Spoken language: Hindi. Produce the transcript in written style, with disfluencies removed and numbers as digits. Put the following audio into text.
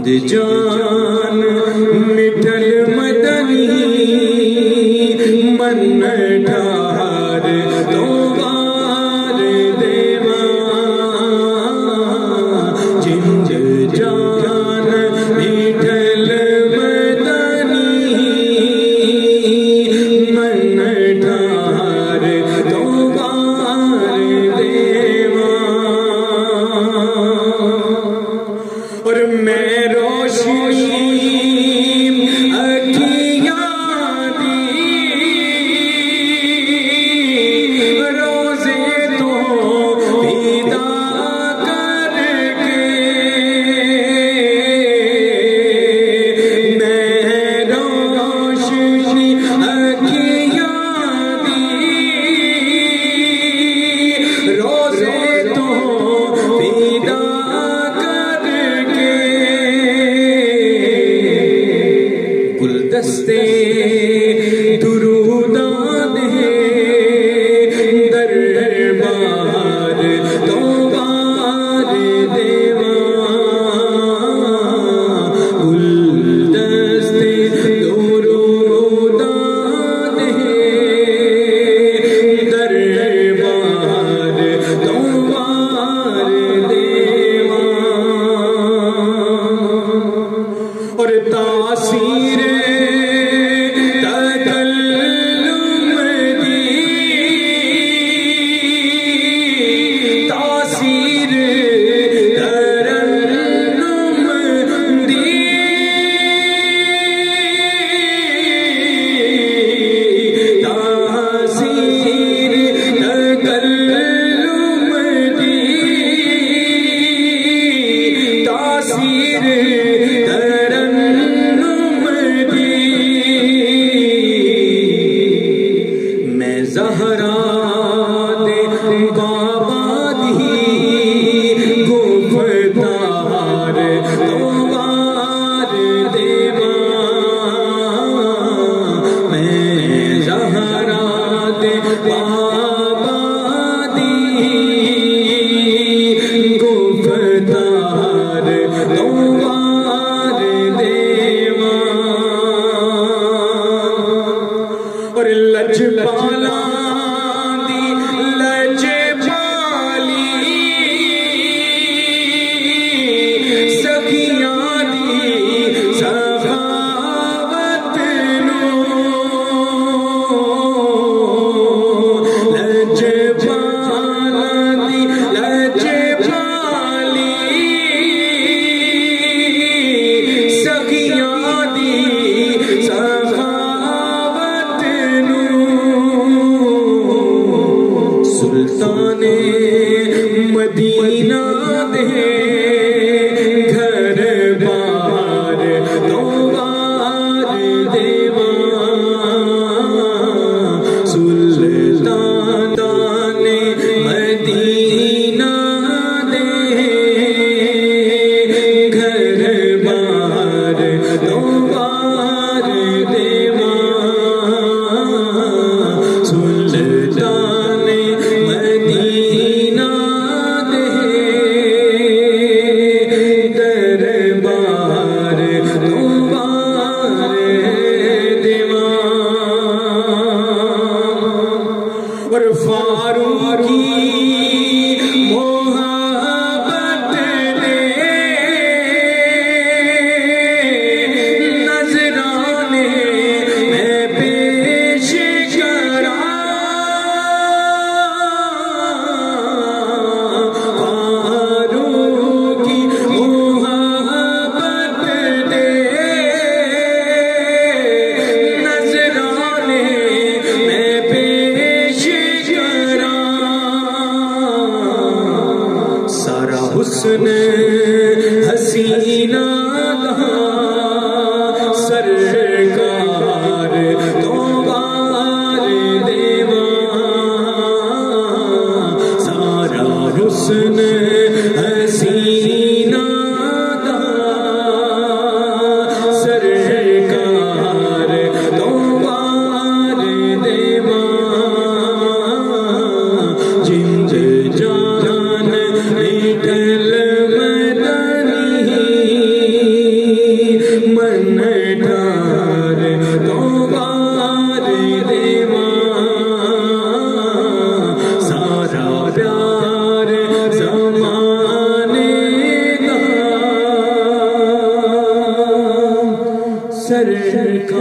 जान मिठल मदनी मन ठार तो बार देवा जिंद जान मिठल मदनी मन ठार तो बार देवा और मैं गुलदस्ते दुरूदान है दरबार तो बार देवा गुलदस्ते दुरूदान है दरबार तो बार देवा और तासीर सुल्ताने मदीना दे घर बार तो बार देवा सुल्ताने मदीना दे घर बार तो बार देवा सुल्ताने मदीना दे दरबार तो बार देवा और फारूकी मोहब्बत ने नजराने में पेश करा फारूकी मोहब्बत ने नजराने में पेश करा सारा हुस्न हसीना सरकार तो बार देवा सारा हुस्न हसीना सरकार तो बार देवा जिंद जान मिठल मदनी सरकार।